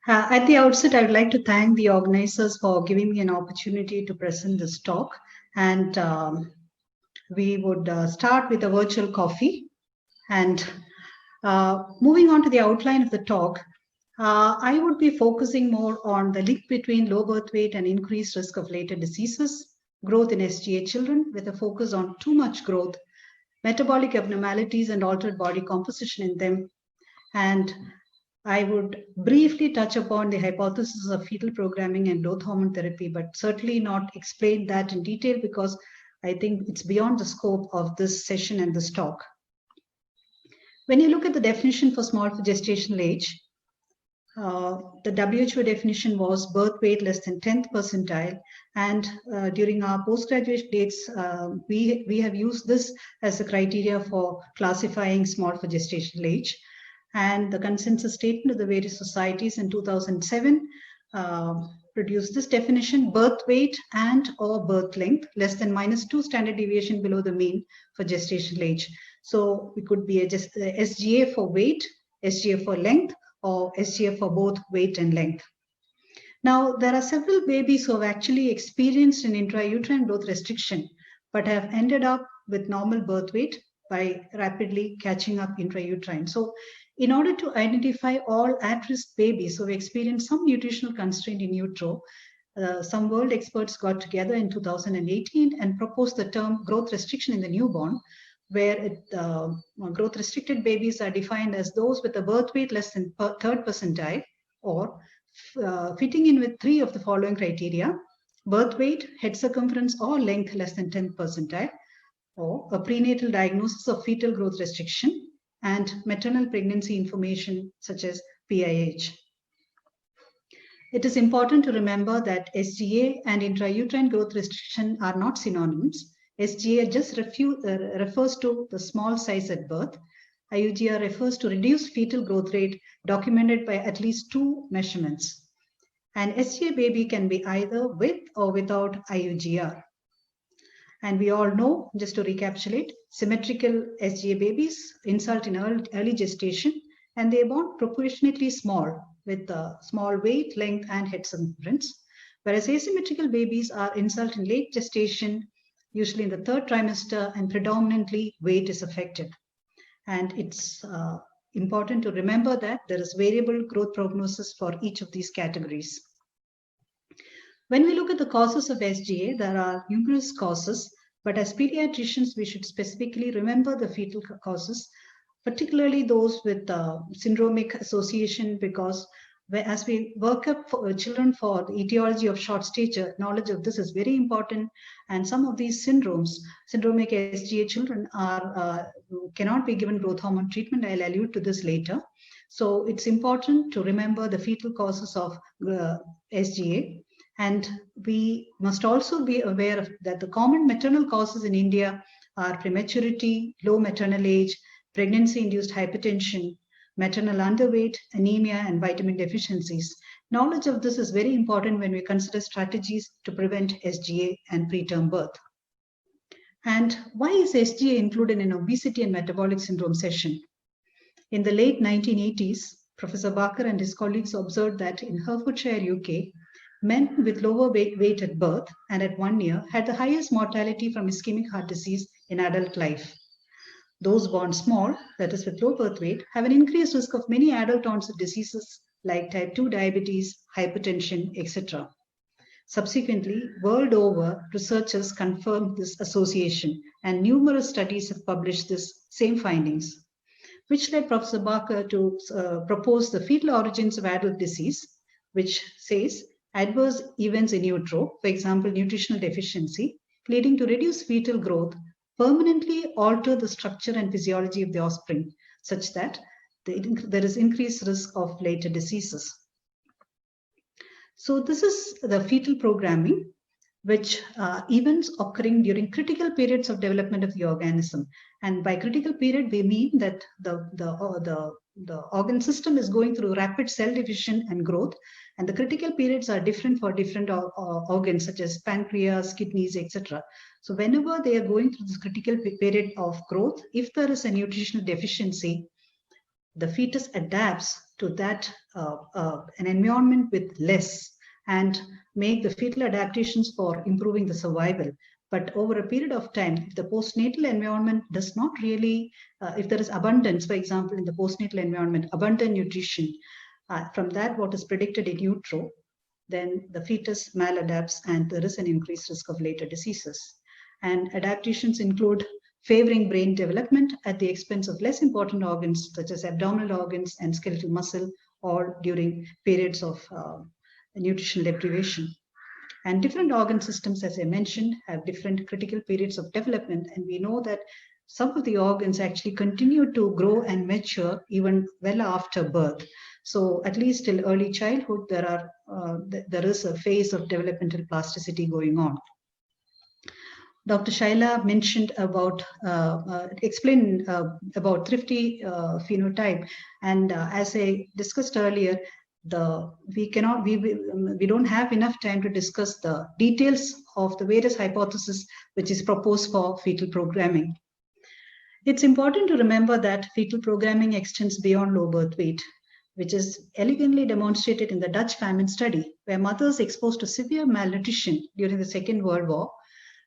At the outset, I would like to thank the organizers for giving me an opportunity to present this talk. And we would start with a virtual coffee. And moving on to the outline of the talk, I would be focusing more on the link between low birth weight and increased risk of later diseases, growth in SGA children with a focus on too much growth, metabolic abnormalities and altered body composition in them, and I would briefly touch upon the hypothesis of fetal programming and growth hormone therapy, but certainly not explain that in detail because I think it's beyond the scope of this session and this talk. When you look at the definition for small for gestational age, the WHO definition was birth weight less than 10th percentile. And during our postgraduate dates, we have used this as a criteria for classifying small for gestational age. And the consensus statement of the various societies in 2007 produced this definition: birth weight and or birth length less than -2 standard deviation below the mean for gestational age. So it could be a SGA for weight, SGA for length, or SGA for both weight and length. Now, there are several babies who have actually experienced an intrauterine growth restriction, but have ended up with normal birth weight by rapidly catching up intrauterine. So in order to identify all at-risk babies who experience some nutritional constraint in utero, some world experts got together in 2018 and proposed the term growth restriction in the newborn, where growth restricted babies are defined as those with a birth weight less than third percentile or fitting in with 3 of the following criteria: birth weight, head circumference or length less than 10th percentile, or a prenatal diagnosis of fetal growth restriction, and maternal pregnancy information such as PIH. It is important to remember that SGA and intrauterine growth restriction are not synonyms. SGA just refers to the small size at birth. IUGR refers to reduced fetal growth rate documented by at least 2 measurements. An SGA baby can be either with or without IUGR. And we all know, just to recapitulate, symmetrical SGA babies insult in early gestation, and they are born proportionately small with small weight, length, and head circumference, whereas asymmetrical babies are insult in late gestation, usually in the 3rd trimester, and predominantly weight is affected. And it's important to remember that there is variable growth prognosis for each of these categories. When we look at the causes of SGA, there are numerous causes, but as pediatricians, we should specifically remember the fetal causes, particularly those with syndromic association, because as we work up for children for the etiology of short stature, knowledge of this is very important. And some of these syndromes, syndromic SGA children cannot be given growth hormone treatment. I'll allude to this later. So it's important to remember the fetal causes of SGA. And we must also be aware of that the common maternal causes in India are prematurity, low maternal age, pregnancy-induced hypertension, maternal underweight, anemia, and vitamin deficiencies. Knowledge of this is very important when we consider strategies to prevent SGA and preterm birth. And why is SGA included in obesity and metabolic syndrome session? In the late 1980s, Professor Barker and his colleagues observed that in Hertfordshire, UK, men with lower weight at birth and at 1 year had the highest mortality from ischemic heart disease in adult life. Those born small, that is with low birth weight, have an increased risk of many adult onset diseases like type 2 diabetes, hypertension, etc. Subsequently, world over, researchers confirmed this association, and numerous studies have published this same findings, which led Professor Barker to propose the fetal origins of adult disease, which says adverse events in utero, for example, nutritional deficiency, leading to reduced fetal growth, permanently alter the structure and physiology of the offspring, such that there is increased risk of later diseases. So this is the fetal programming, which events occurring during critical periods of development of the organism. And by critical period, we mean that the organ system is going through rapid cell division and growth, and the critical periods are different for different organs such as pancreas, kidneys, etc. So whenever they are going through this critical period of growth, if there is a nutritional deficiency, the fetus adapts to that an environment with less and make the fetal adaptations for improving the survival. But over a period of time, if the postnatal environment does not really, if there is abundance, for example, in the postnatal environment, abundant nutrition, from that what is predicted in utero, then the fetus maladapts and there is an increased risk of later diseases. And adaptations include favoring brain development at the expense of less important organs such as abdominal organs and skeletal muscle, or during periods of nutritional deprivation. And different organ systems, as I mentioned, have different critical periods of development. And we know that some of the organs actually continue to grow and mature even well after birth. So at least till early childhood, there is a phase of developmental plasticity going on. Dr. Shaila mentioned about, explained about thrifty phenotype. And as I discussed earlier, we don't have enough time to discuss the details of the various hypotheses which is proposed for fetal programming. It's important to remember that fetal programming extends beyond low birth weight, which is elegantly demonstrated in the Dutch famine study, where mothers exposed to severe malnutrition during the Second World War,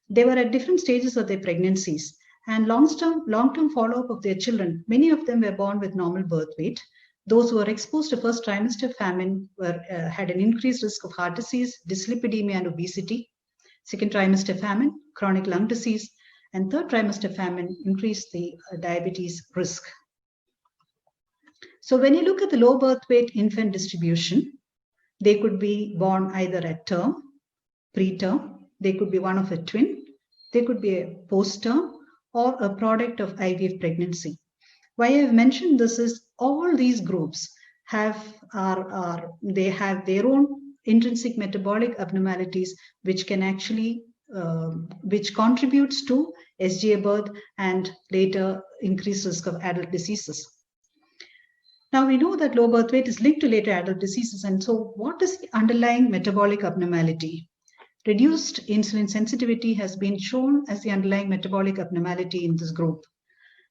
they were at different stages of their pregnancies, and long-term follow-up of their children, many of them were born with normal birth weight. Those who were exposed to first trimester famine had an increased risk of heart disease, dyslipidemia, and obesity. Second trimester famine, chronic lung disease, and third trimester famine increased the diabetes risk. So when you look at the low birth weight infant distribution, they could be born either at term, preterm, they could be one of a twin, they could be a post-term, or a product of IVF pregnancy. Why I have mentioned this is all these groups they have their own intrinsic metabolic abnormalities which can actually which contributes to SGA birth and later increased risk of adult diseases. Now we know that low birth weight is linked to later adult diseases, and so what is the underlying metabolic abnormality? Reduced insulin sensitivity has been shown as the underlying metabolic abnormality in this group.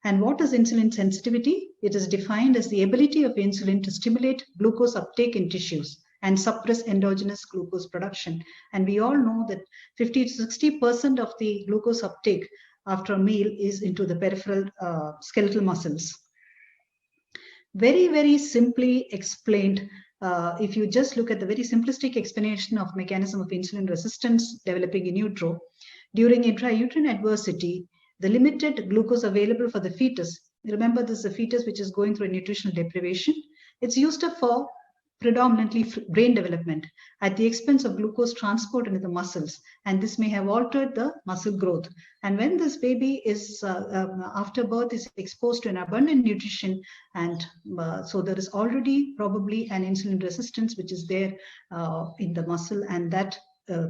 And what is insulin sensitivity? It is defined as the ability of insulin to stimulate glucose uptake in tissues and suppress endogenous glucose production. And we all know that 50 to 60% of the glucose uptake after a meal is into the peripheral skeletal muscles. Very, very simply explained, if you just look at the very simplistic explanation of mechanism of insulin resistance developing in utero, during intrauterine adversity, the limited glucose available for the fetus, remember this is a fetus which is going through a nutritional deprivation, it's used up for predominantly brain development at the expense of glucose transport into the muscles, and this may have altered the muscle growth. And when this baby is after birth is exposed to an abundant nutrition, and so there is already probably an insulin resistance which is there in the muscle, and that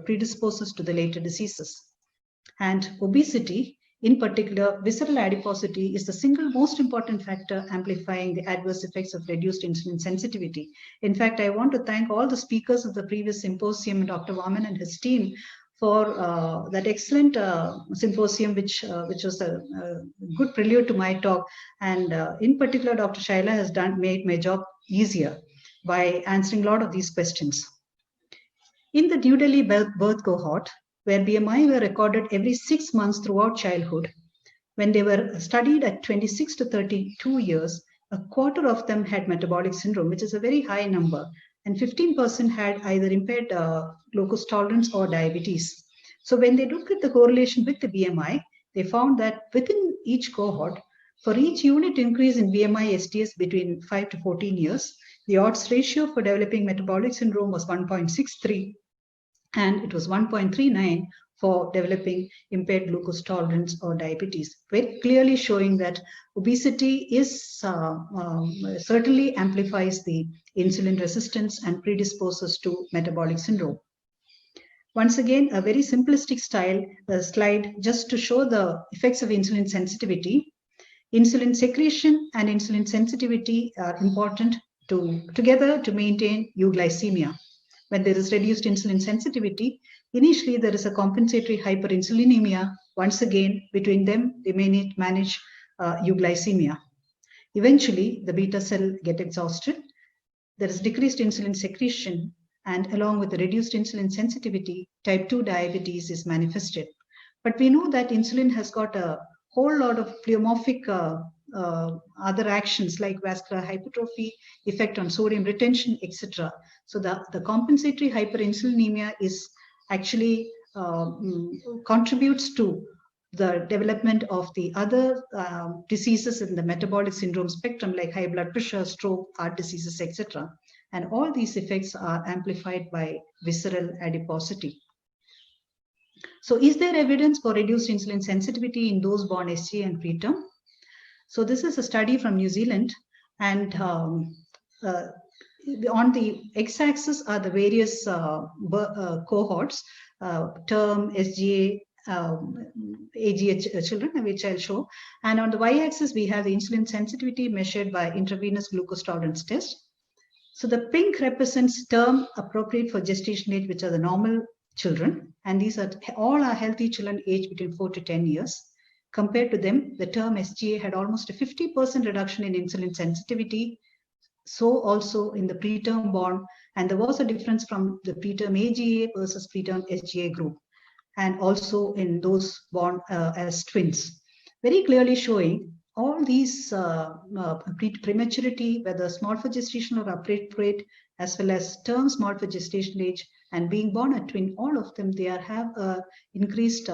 predisposes to the later diseases. And obesity, in particular, visceral adiposity, is the single most important factor amplifying the adverse effects of reduced insulin sensitivity. In fact, I want to thank all the speakers of the previous symposium, Dr. Vaman and his team, for that excellent symposium, which was a good prelude to my talk. And in particular, Dr. Shaila has made my job easier by answering a lot of these questions. In the New Delhi birth cohort, where BMI were recorded every 6 months throughout childhood, when they were studied at 26 to 32 years, a quarter of them had metabolic syndrome, which is a very high number, and 15% had either impaired glucose tolerance or diabetes. So when they looked at the correlation with the BMI, they found that within each cohort, for each unit increase in BMI STS between 5 to 14 years, the odds ratio for developing metabolic syndrome was 1.63. and it was 1.39 for developing impaired glucose tolerance or diabetes, very clearly showing that obesity is certainly amplifies the insulin resistance and predisposes to metabolic syndrome. Once again, a very simplistic slide just to show the effects of insulin sensitivity. Insulin secretion and insulin sensitivity are important together to maintain euglycemia. When there is reduced insulin sensitivity, initially there is a compensatory hyperinsulinemia. Once again, between them, they may manage euglycemia. Eventually, the beta cell get exhausted there is decreased insulin secretion, and along with the reduced insulin sensitivity, type 2 diabetes is manifested. But we know that insulin has got a whole lot of pleomorphic other actions like vascular hypertrophy, effect on sodium retention, etc. So the compensatory hyperinsulinemia is actually contributes to the development of the other diseases in the metabolic syndrome spectrum like high blood pressure, stroke, heart diseases, etc. And all these effects are amplified by visceral adiposity. So is there evidence for reduced insulin sensitivity in those born SGA and preterm? So this is a study from New Zealand, and on the x-axis are the various cohorts, term, SGA, AGA children, which I'll show. And on the y-axis, we have the insulin sensitivity measured by intravenous glucose tolerance test. So the pink represents term appropriate for gestation age, which are the normal children. And these are all our healthy children aged between 4 to 10 years. Compared to them, the term SGA had almost a 50% reduction in insulin sensitivity. So also in the preterm born, and there was a difference from the preterm AGA versus preterm SGA group, and also in those born as twins, very clearly showing all these prematurity, whether small for gestation or appropriate, as well as term small for gestation age, and being born a twin, all of them, they have increased,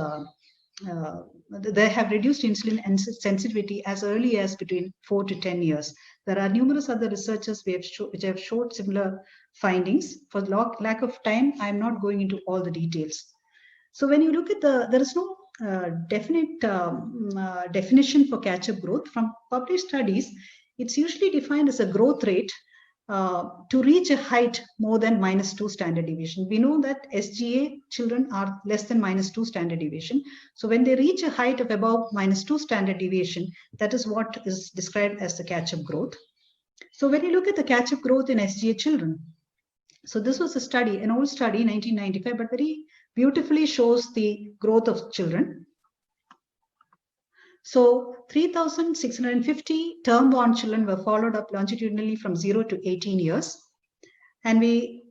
they have reduced insulin sensitivity as early as between 4 to 10 years. There are numerous other researchers which have showed similar findings. For lack of time, I'm not going into all the details. So when you look at there is no definite definition for catch-up growth. From published studies, it's usually defined as a growth rate to reach a height more than -2 standard deviation. We know that SGA children are less than -2 standard deviation. So when they reach a height of above -2 standard deviation, that is what is described as the catch-up growth. So when you look at the catch-up growth in SGA children, so this was a study, an old study, 1995, but very beautifully shows the growth of children. So 3,650 term-born children were followed up longitudinally from 0 to 18 years. And we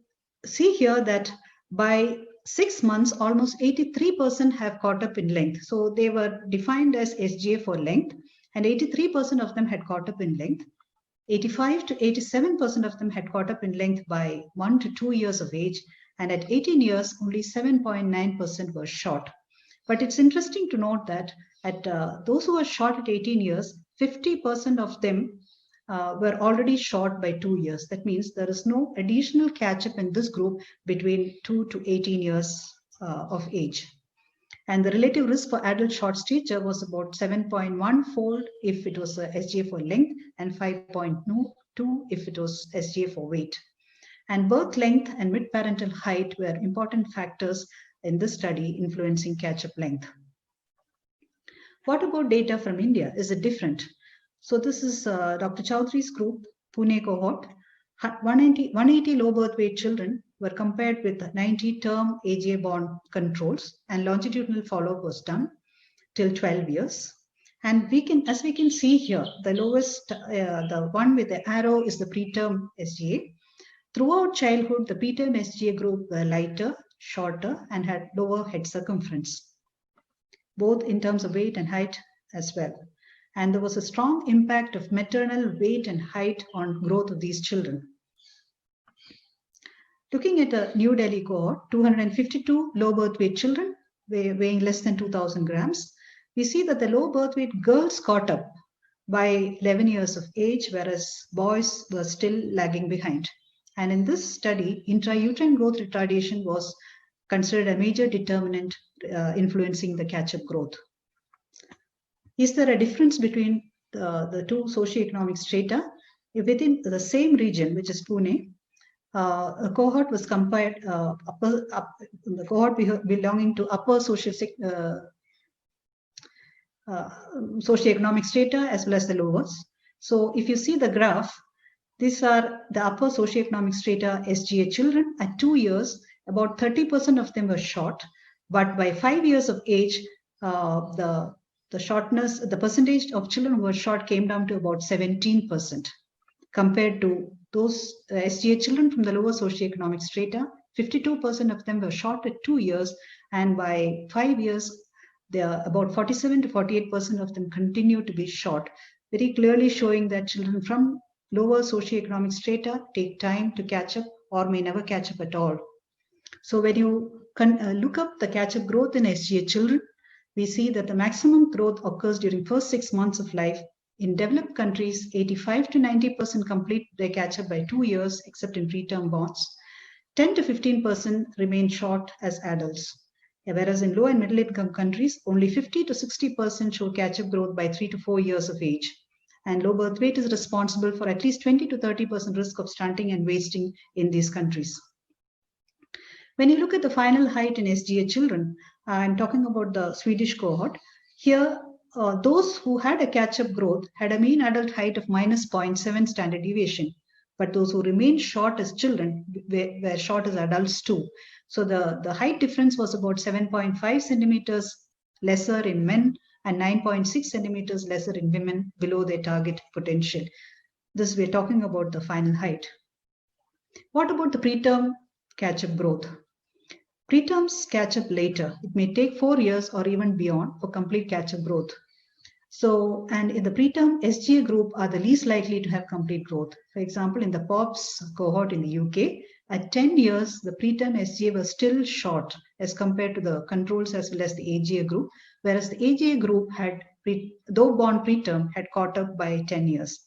see here that by 6 months, almost 83% have caught up in length. So they were defined as SGA for length, and 83% of them had caught up in length. 85 to 87% of them had caught up in length by 1 to 2 years of age. And at 18 years, only 7.9% were short. But it's interesting to note that at those who were short at 18 years, 50% of them were already short by 2 years. That means there is no additional catch-up in this group between 2 to 18 years of age. And the relative risk for adult short stature was about 7.1-fold if it was SGA for length, and 5.2 if it was SGA for weight. And birth length and mid-parental height were important factors in this study influencing catch-up length. What about data from India? Is it different? So this is Dr. Chowdhury's group, Pune cohort. 180 low birth weight children were compared with 90 term AGA-born controls, and longitudinal follow-up was done till 12 years. And as we can see here, the lowest, the one with the arrow is the preterm SGA. Throughout childhood, the preterm SGA group were lighter, shorter, and had lower head circumference, both in terms of weight and height as well. And there was a strong impact of maternal weight and height on growth of these children. Looking at a New Delhi cohort, 252 low birth weight children weighing less than 2,000 grams, we see that the low birth weight girls caught up by 11 years of age, whereas boys were still lagging behind. And in this study, intrauterine growth retardation was considered a major determinant influencing the catch-up growth. Is there a difference between the two socioeconomic strata? Within the same region, which is Pune, a cohort was compared, the cohort belonging to upper socioeconomic strata as well as the lowest. So if you see the graph, these are the upper socioeconomic strata SGA children. At 2 years, about 30% of them were short, but by 5 years of age, the percentage of children who were short came down to about 17%, compared to those SGA children from the lower socioeconomic strata, 52% of them were short at 2 years, and by 5 years, about 47 to 48% of them continue to be short, very clearly showing that children from lower socioeconomic strata take time to catch up or may never catch up at all. So when you look up the catch-up growth in SGA children, we see that the maximum growth occurs during first 6 months of life. In developed countries, 85 to 90% complete their catch-up by 2 years, except in preterm bonds. 10 to 15% remain short as adults. Whereas in low and middle income countries, only 50 to 60% show catch-up growth by 3 to 4 years of age. And low birth weight is responsible for at least 20 to 30% risk of stunting and wasting in these countries. When you look at the final height in SGA children, I'm talking about the Swedish cohort. Here, those who had a catch-up growth had a mean adult height of minus 0.7 standard deviation. But those who remained short as children were short as adults too. So the height difference was about 7.5 centimeters lesser in men and 9.6 centimeters lesser in women below their target potential. This we're talking about the final height. What about the preterm catch-up growth? Preterms catch up later. It may take 4 years or even beyond for complete catch-up growth. So, and in the preterm, SGA group are the least likely to have complete growth. For example, in the POPs cohort in the UK, at 10 years, the preterm SGA was still short as compared to the controls as well as the AGA group, whereas the AGA group had, though born preterm, had caught up by 10 years.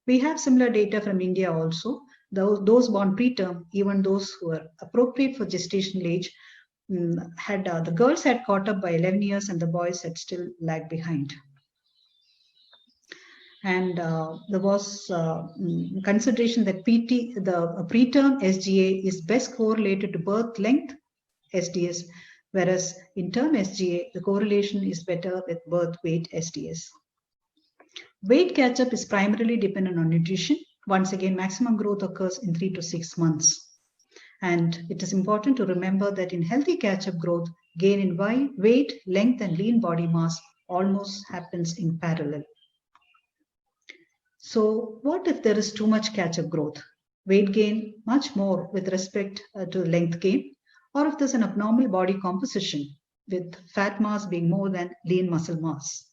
We have similar data from India also. Those born preterm, even those who are appropriate for gestational age, the girls had caught up by 11 years and the boys had still lagged behind. And there was consideration that the preterm SGA is best correlated to birth length SDS, whereas in term SGA, the correlation is better with birth weight SDS. Weight catch-up is primarily dependent on nutrition. Once again, maximum growth occurs in 3 to 6 months. And it is important to remember that in healthy catch-up growth, gain in weight, length, and lean body mass almost happens in parallel. So what if there is too much catch-up growth? Weight gain much more with respect to length gain, or if there's an abnormal body composition with fat mass being more than lean muscle mass.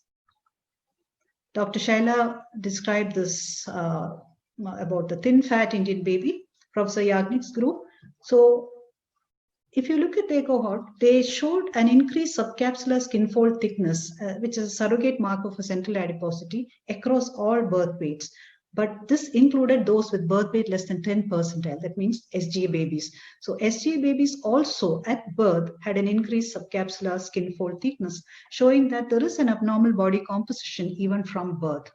Dr. Shaila described this about the thin fat Indian baby, Professor Yagnik's group. So if you look at their cohort, they showed an increased subcapsular skin fold thickness, which is a surrogate marker for central adiposity across all birth weights. But this included those with birth weight less than 10 percentile, that means SGA babies. So SGA babies also at birth had an increased subcapsular skin fold thickness, showing that there is an abnormal body composition even from birth.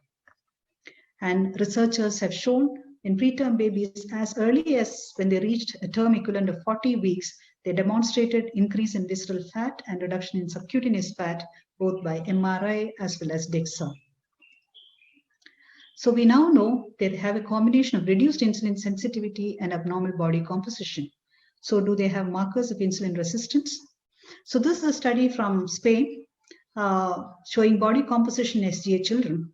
And researchers have shown in preterm babies as early as when they reached a term equivalent of 40 weeks, they demonstrated increase in visceral fat and reduction in subcutaneous fat, both by MRI as well as DEXA. So we now know they have a combination of reduced insulin sensitivity and abnormal body composition. So do they have markers of insulin resistance? So this is a study from Spain showing body composition in SGA children.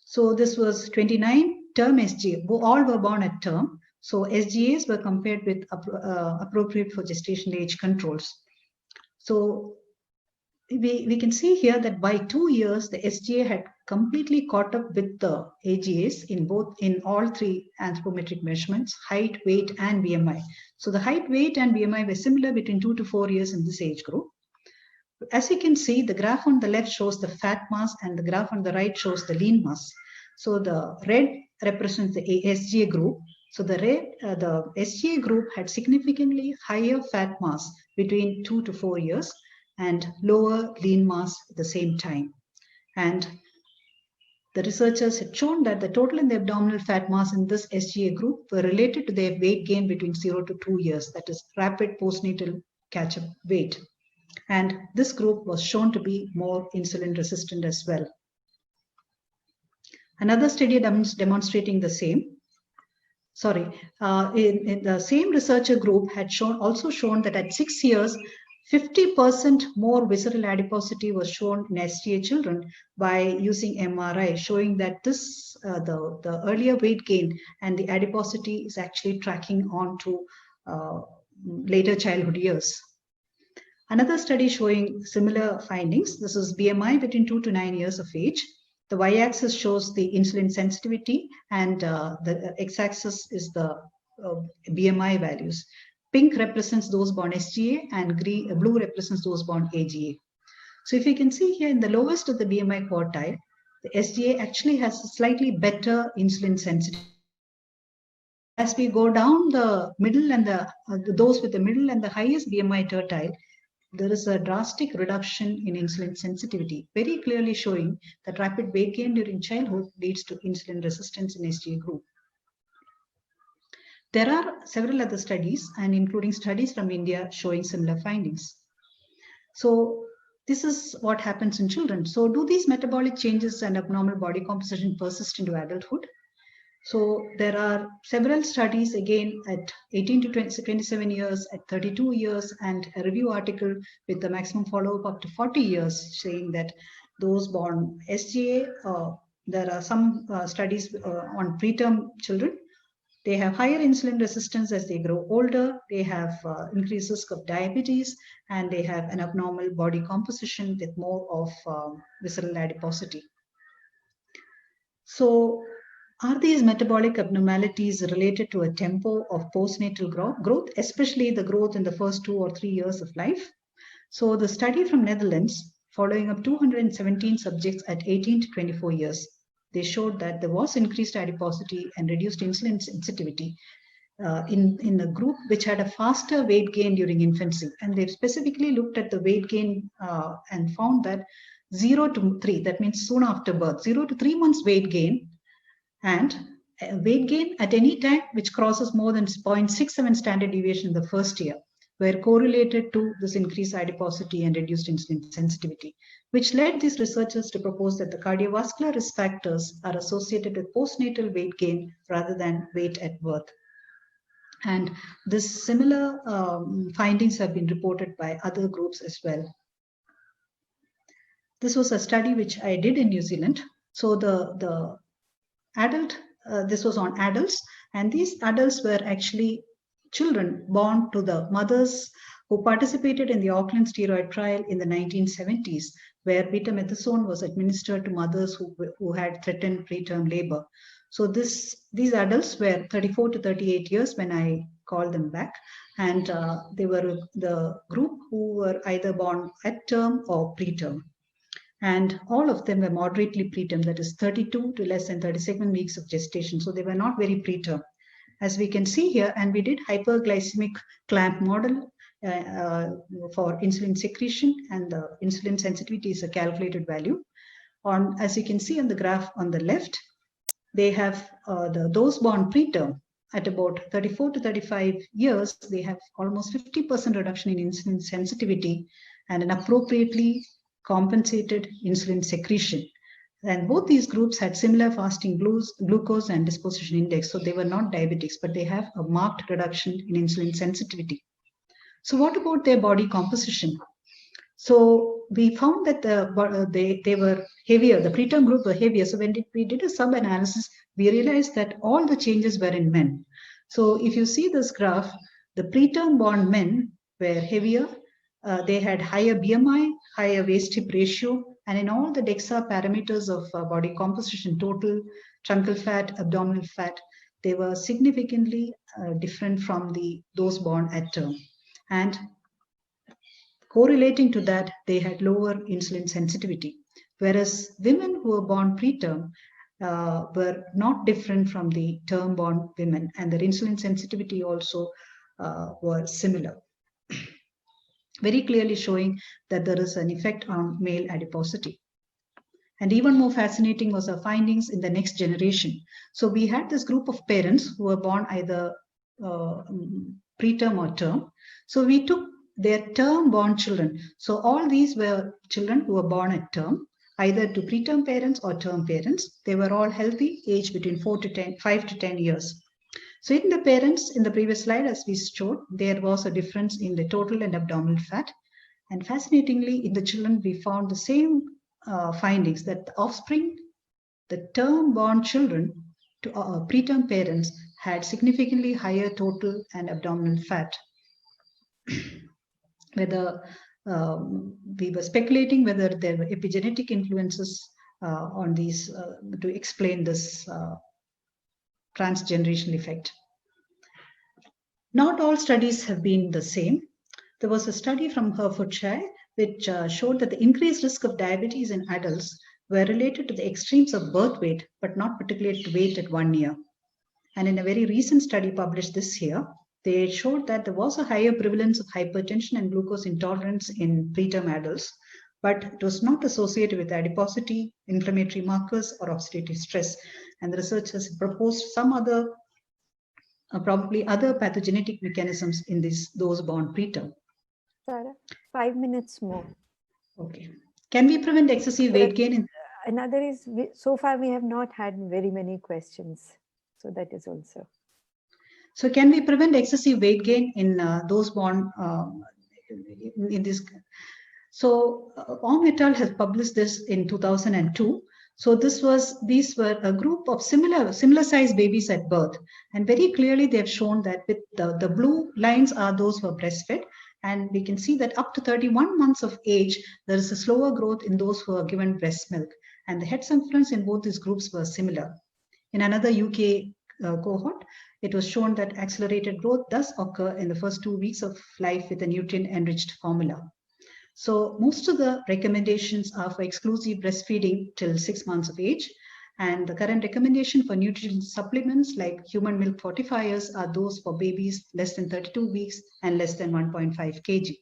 So this was 29 term SGA, all were born at term. So SGAs were compared with appropriate for gestational age controls. So we can see here that by 2 years, the SGA had completely caught up with the AGAs in all three anthropometric measurements, height, weight, and BMI. So the height, weight, and BMI were similar between 2 to 4 years in this age group. As you can see, the graph on the left shows the fat mass and the graph on the right shows the lean mass. So the red represents the SGA group. So the SGA group had significantly higher fat mass between 2 to 4 years and lower lean mass at the same time. And the researchers had shown that the total and the abdominal fat mass in this SGA group were related to their weight gain between 0 to 2 years, that is rapid postnatal catch-up weight. And this group was shown to be more insulin resistant as well. Another study demonstrating the same. In the same researcher group had also shown that at 6 years, 50% more visceral adiposity was shown in SGA children by using MRI, showing that this the earlier weight gain and the adiposity is actually tracking on to later childhood years. Another study showing similar findings. This is BMI between 2 to 9 years of age. The y-axis shows the insulin sensitivity, and the x-axis is the BMI values. Pink represents those born SGA, and blue represents those born AGA. So if you can see here in the lowest of the BMI quartile, the SGA actually has a slightly better insulin sensitivity. As we go down the middle and those with the middle and the highest BMI tertile, there is a drastic reduction in insulin sensitivity, very clearly showing that rapid weight gain during childhood leads to insulin resistance in SGA group. There are several other studies, and including studies from India, showing similar findings. So this is what happens in children. So do these metabolic changes and abnormal body composition persist into adulthood? So there are several studies again at 18 to 27 years, at 32 years, and a review article with the maximum follow-up up to 40 years saying that those born SGA, there are some studies on preterm children. They have higher insulin resistance as they grow older. They have increased risk of diabetes, and they have an abnormal body composition with more of visceral adiposity. So are these metabolic abnormalities related to a tempo of postnatal growth, especially the growth in the first 2 or 3 years of life? So the study from Netherlands, following up 217 subjects at 18 to 24 years, they showed that there was increased adiposity and reduced insulin sensitivity in a group which had a faster weight gain during infancy. And they've specifically looked at the weight gain and found that 0 to 3, that means soon after birth, 0 to 3 months weight gain, and weight gain at any time which crosses more than 0.67 standard deviation in the first year were correlated to this increased adiposity and reduced insulin sensitivity, which led these researchers to propose that the cardiovascular risk factors are associated with postnatal weight gain rather than weight at birth. And this similar findings have been reported by other groups as well. This was a study which I did in New Zealand. So the adult, this was on adults, and these adults were actually children born to the mothers who participated in the Auckland steroid trial in the 1970s, where betamethasone was administered to mothers who had threatened preterm labor. So these adults were 34 to 38 years when I called them back, and they were the group who were either born at term or preterm. And all of them were moderately preterm, that is 32 to less than 37 weeks of gestation. So they were not very preterm. As we can see here, and we did hyperglycemic clamp model for insulin secretion, and the insulin sensitivity is a calculated value. As you can see on the graph on the left, they have those born preterm at about 34 to 35 years, they have almost 50% reduction in insulin sensitivity and an appropriately compensated insulin secretion. And both these groups had similar fasting glucose and disposition index. So they were not diabetics, but they have a marked reduction in insulin sensitivity. So what about their body composition? So we found that they were heavier, the preterm group were heavier. So when we did a sub-analysis, we realized that all the changes were in men. So if you see this graph, the preterm born men were heavier. They had higher BMI, higher waist-hip ratio, and in all the DEXA parameters of body composition, total truncal fat, abdominal fat, they were significantly different from those born at term. And correlating to that, they had lower insulin sensitivity, whereas women who were born preterm were not different from the term-born women, and their insulin sensitivity also were similar, very clearly showing that there is an effect on male adiposity. And even more fascinating was our findings in the next generation. So we had this group of parents who were born either preterm or term. So we took their term-born children. So all these were children who were born at term, either to preterm parents or term parents. They were all healthy, aged between 5 to 10 years. So in the parents, in the previous slide, as we showed, there was a difference in the total and abdominal fat. And fascinatingly, in the children, we found the same findings that the offspring, the term-born children to preterm parents had significantly higher total and abdominal fat. Whether we were speculating whether there were epigenetic influences on these to explain this transgenerational effect. Not all studies have been the same. There was a study from Hertfordshire which showed that the increased risk of diabetes in adults were related to the extremes of birth weight, but not particularly to weight at 1 year. And in a very recent study published this year, they showed that there was a higher prevalence of hypertension and glucose intolerance in preterm adults, but it was not associated with adiposity, inflammatory markers, or oxidative stress. And the researchers proposed some other, probably other pathogenic mechanisms in those born preterm. Sarah, 5 minutes more. Okay. Can we prevent excessive weight gain? Another is, so far we have not had very many questions. So that is also. So can we prevent excessive weight gain in those born in this? So Ong et al. Has published this in 2002. So these were a group of similar sized babies at birth, and very clearly they have shown that with the blue lines are those who are breastfed, and we can see that up to 31 months of age there is a slower growth in those who are given breast milk, and the head circumference in both these groups were similar. In another UK cohort, it was shown that accelerated growth does occur in the first 2 weeks of life with a nutrient-enriched formula. So most of the recommendations are for exclusive breastfeeding till 6 months of age. And the current recommendation for nutrition supplements like human milk fortifiers are those for babies less than 32 weeks and less than 1.5 kg.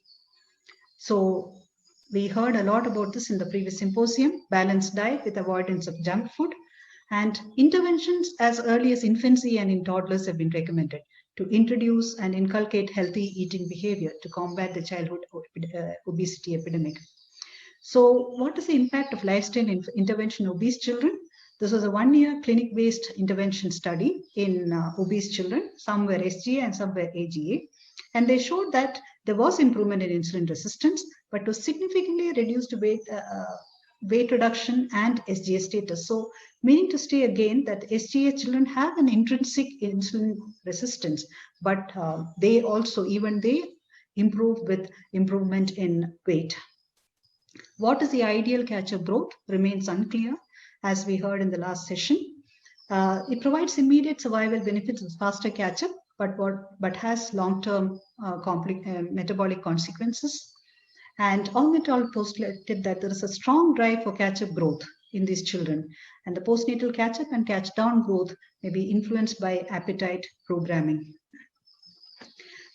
So we heard a lot about this in the previous symposium, balanced diet with avoidance of junk food. And interventions as early as infancy and in toddlers have been recommended to introduce and inculcate healthy eating behavior to combat the childhood obesity epidemic. So what is the impact of lifestyle intervention in obese children? This was a 1-year clinic-based intervention study in obese children. Some were SGA and some were AGA. And they showed that there was improvement in insulin resistance, but was significantly reduced weight reduction and SGA status. So meaning to say again that SGA children have an intrinsic insulin resistance, but they also, even they improve with improvement in weight. What is the ideal catch-up growth remains unclear, as we heard in the last session. It provides immediate survival benefits of faster catch-up, but has long-term metabolic consequences. And Ong et al. Postulated that there is a strong drive for catch-up growth in these children, and the postnatal catch-up and catch-down growth may be influenced by appetite programming.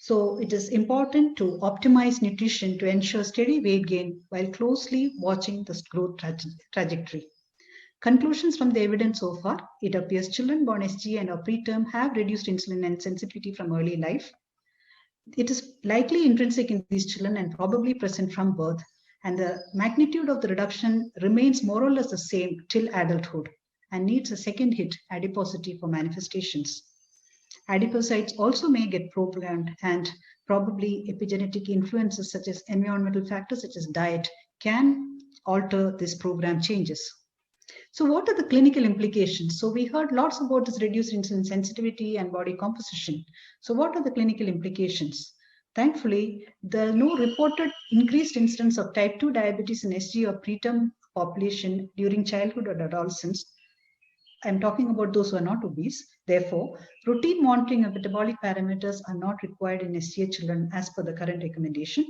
So it is important to optimize nutrition to ensure steady weight gain while closely watching the growth trajectory. Conclusions from the evidence so far: it appears children born SGA and or preterm have reduced insulin and sensitivity from early life. It is likely intrinsic in these children and probably present from birth, and the magnitude of the reduction remains more or less the same till adulthood and needs a second hit, adiposity, for manifestations. Adipocytes also may get programmed, and probably epigenetic influences such as environmental factors such as diet can alter this program changes. So what are the clinical implications? So we heard lots about this reduced insulin sensitivity and body composition. So what are the clinical implications? Thankfully, there are no reported increased incidence of type 2 diabetes in SG or preterm population during childhood or adolescence. I'm talking about those who are not obese. Therefore, routine monitoring of metabolic parameters are not required in SGA children as per the current recommendation.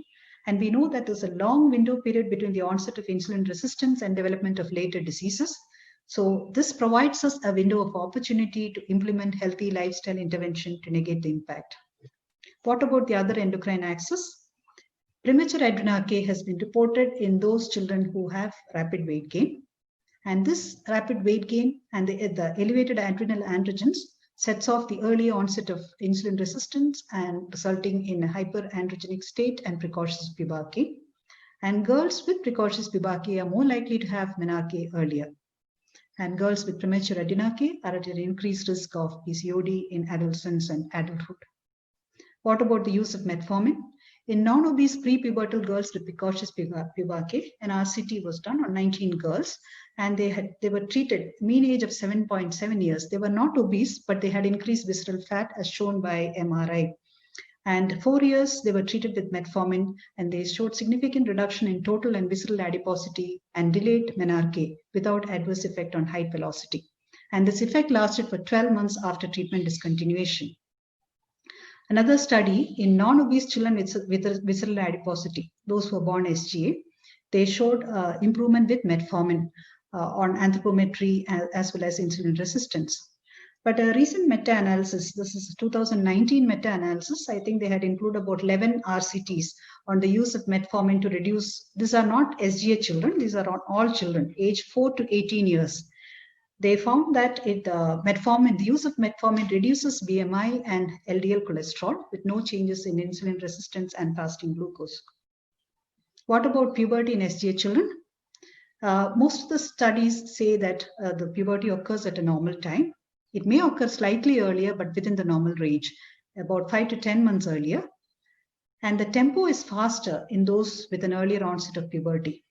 And we know that there's a long window period between the onset of insulin resistance and development of later diseases. So this provides us a window of opportunity to implement healthy lifestyle intervention to negate the impact. What about the other endocrine axis? Premature adrenarche has been reported in those children who have rapid weight gain. And this rapid weight gain and the elevated adrenal androgens sets off the early onset of insulin resistance and resulting in a hyperandrogenic state and precocious puberty. And girls with precocious puberty are more likely to have menarche earlier. And girls with premature adrenarche are at an increased risk of PCOD in adolescence and adulthood. What about the use of metformin? In non-obese prepubertal girls with precocious puberty, an RCT was done on 19 girls, and they were treated mean age of 7.7 years. They were not obese, but they had increased visceral fat as shown by MRI. And 4 years, they were treated with metformin, and they showed significant reduction in total and visceral adiposity and delayed menarche without adverse effect on height velocity. And this effect lasted for 12 months after treatment discontinuation. Another study in non-obese children with visceral adiposity, those who were born SGA, they showed improvement with metformin on anthropometry as well as insulin resistance. But a recent meta-analysis, this is a 2019 meta-analysis, I think they had included about 11 RCTs on the use of metformin to reduce, these are not SGA children, these are on all children, age 4 to 18 years. They found that the use of metformin reduces BMI and LDL cholesterol with no changes in insulin resistance and fasting glucose. What about puberty in SGA children? Most of the studies say that the puberty occurs at a normal time. It may occur slightly earlier, but within the normal range, about 5 to 10 months earlier. And the tempo is faster in those with an earlier onset of puberty.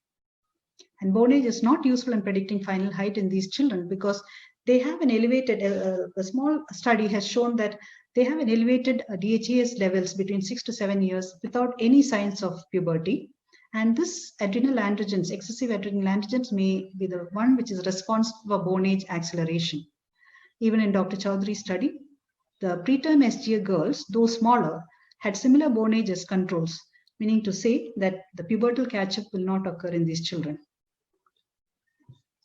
And bone age is not useful in predicting final height in these children because they have an elevated, a small study has shown that they have an elevated DHEAS levels between 6 to 7 years without any signs of puberty. And this adrenal androgens, excessive adrenal androgens, may be the one which is responsible for bone age acceleration. Even in Dr. Chowdhury's study, the preterm SGA girls, though smaller, had similar bone age as controls, meaning to say that the pubertal catch-up will not occur in these children.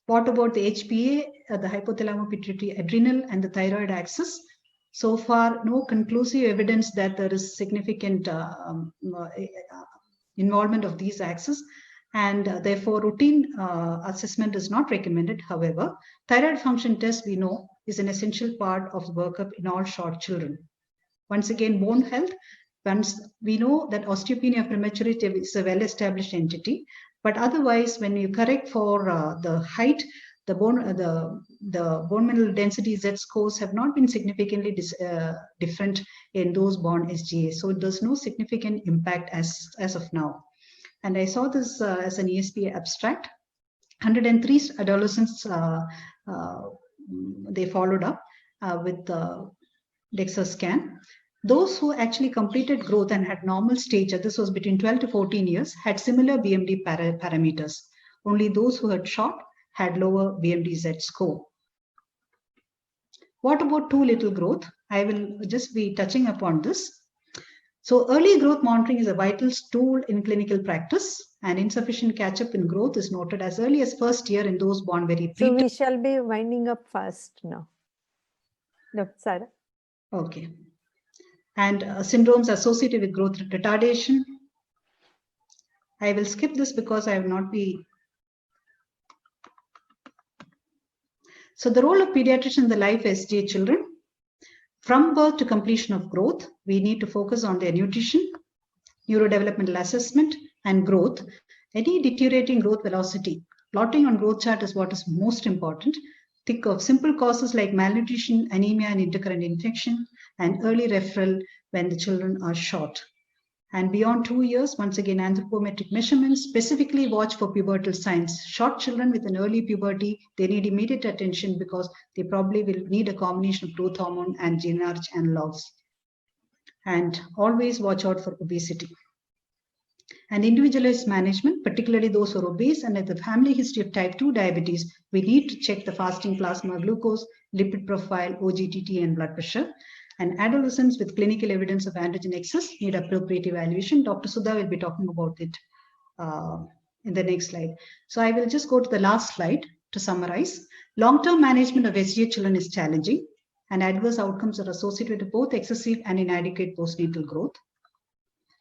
What about the HPA, the hypothalamo-pituitary adrenal and the thyroid axis? So far, no conclusive evidence that there is significant involvement of these axes, and therefore routine assessment is not recommended. However, thyroid function test, we know, is an essential part of the workup in all short children. Once again, bone health, once we know that osteopenia prematurity is a well-established entity, but otherwise, when you correct for the height, the bone mineral density Z scores have not been significantly different in those born SGA. So there's no significant impact as of now. And I saw this as an ESP abstract. 103 adolescents, they followed up with the DEXA scan. Those who actually completed growth and had normal stature, this was between 12 to 14 years, had similar BMD parameters. Only those who had short had lower BMD-Z score. What about too little growth? I will just be touching upon this. So early growth monitoring is a vital tool in clinical practice, and insufficient catch-up in growth is noted as early as first year in those born very preterm. So we shall be winding up fast now. Dr. Sarah. Okay. And syndromes associated with growth retardation. I will skip this because I will not be. So the role of pediatrician in the life of SGA children. From birth to completion of growth, we need to focus on their nutrition, neurodevelopmental assessment, and growth. Any deteriorating growth velocity, plotting on growth chart is what is most important. Think of simple causes like malnutrition, anemia, and intercurrent infection, and early referral when the children are short. And beyond 2 years, once again, anthropometric measurements, specifically watch for pubertal signs. Short children with an early puberty, they need immediate attention because they probably will need a combination of growth hormone and GnRH analogs. And always watch out for obesity. And individualized management, particularly those who are obese and have the family history of type 2 diabetes, we need to check the fasting plasma glucose, lipid profile, OGTT, and blood pressure. And adolescents with clinical evidence of androgen excess need appropriate evaluation. Dr. Sudha will be talking about it in the next slide. So I will just go to the last slide to summarize. Long-term management of SGA children is challenging, and adverse outcomes are associated with both excessive and inadequate postnatal growth.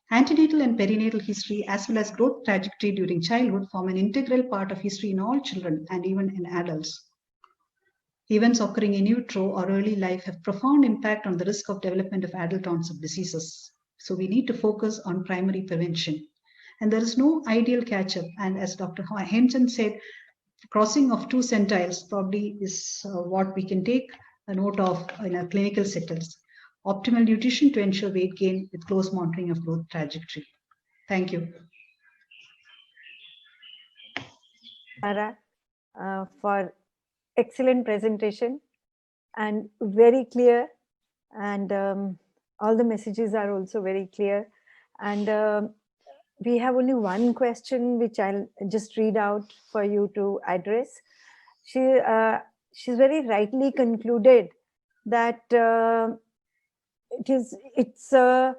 Antenatal and perinatal history, as well as growth trajectory during childhood, form an integral part of history in all children and even in adults. Events occurring in utero or early life have profound impact on the risk of development of adult onset diseases. So we need to focus on primary prevention. And there is no ideal catch-up. And as Dr. Hemchand said, crossing of 2 centiles probably is what we can take a note of in our clinical settings. Optimal nutrition to ensure weight gain with close monitoring of growth trajectory. Thank you. Sarah, for excellent presentation and very clear, and all the messages are also very clear. And we have only one question which I'll just read out for you to address. She's very rightly concluded that it's a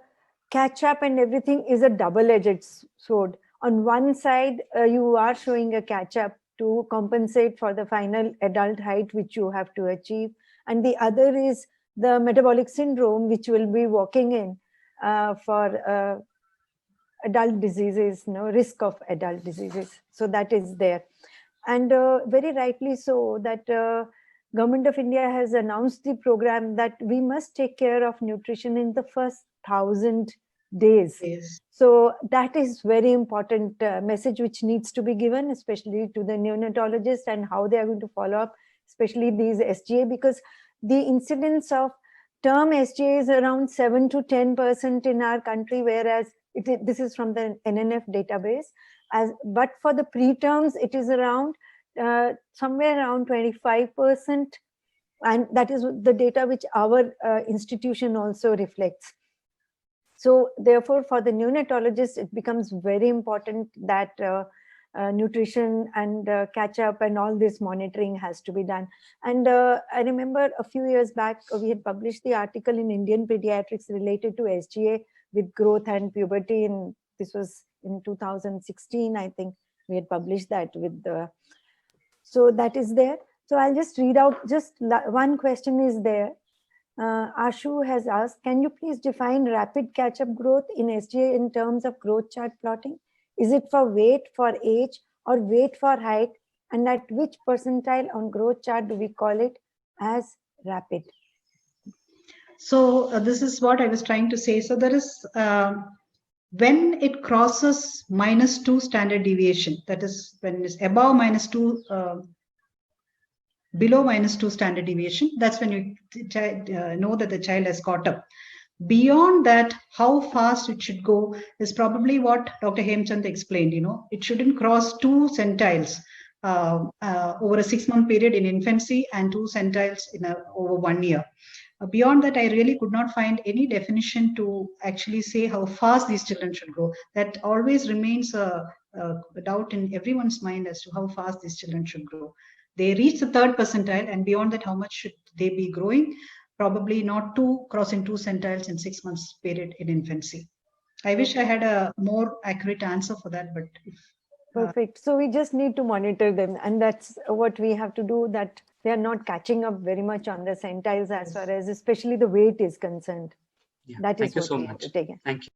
catch up and everything is a double-edged sword. On one side, you are showing a catch up to compensate for the final adult height which you have to achieve, and the other is the metabolic syndrome which will be walking in for adult diseases, risk of adult diseases. So that is there. And very rightly so that Government of India has announced the program that we must take care of nutrition in the first 1,000 days. Yes. So that is very important message which needs to be given, especially to the neonatologists, and how they are going to follow up, especially these SGA, because the incidence of term SGA is around 7 to 10% in our country, whereas this is from the NNF database. But for the preterms, it is around somewhere around 25%, and that is the data which our institution also reflects. So therefore, for the neonatologist, it becomes very important that nutrition and catch up and all this monitoring has to be done. And I remember a few years back, we had published the article in Indian Pediatrics related to SGA with growth and puberty. And this was in 2016, I think we had published that with the, so that is there. So I'll just read out, just one question is there. Ashu has asked, can you please define rapid catch-up growth in SGA in terms of growth chart plotting? Is it for weight, for age, or weight for height? And at which percentile on growth chart do we call it as rapid? So this is what I was trying to say. So there is, when it crosses -2 standard deviation, that is when it's above -2, below -2 standard deviation, that's when you know that the child has caught up. Beyond that, how fast it should go is probably what Dr. Hemchand explained. It shouldn't cross 2 centiles over a 6-month period in infancy and 2 centiles over 1 year. Beyond that, I really could not find any definition to actually say how fast these children should grow. That always remains a doubt in everyone's mind as to how fast these children should grow. They reach the 3rd percentile, and beyond that, how much should they be growing? Probably not crossing 2 centiles in 6 months period in infancy. I wish I had a more accurate answer for that, but perfect. So we just need to monitor them, and that's what we have to do, that they are not catching up very much on the centiles as far as especially the weight is concerned. Yeah. That is Thank you what so we have much. to take in. Thank you.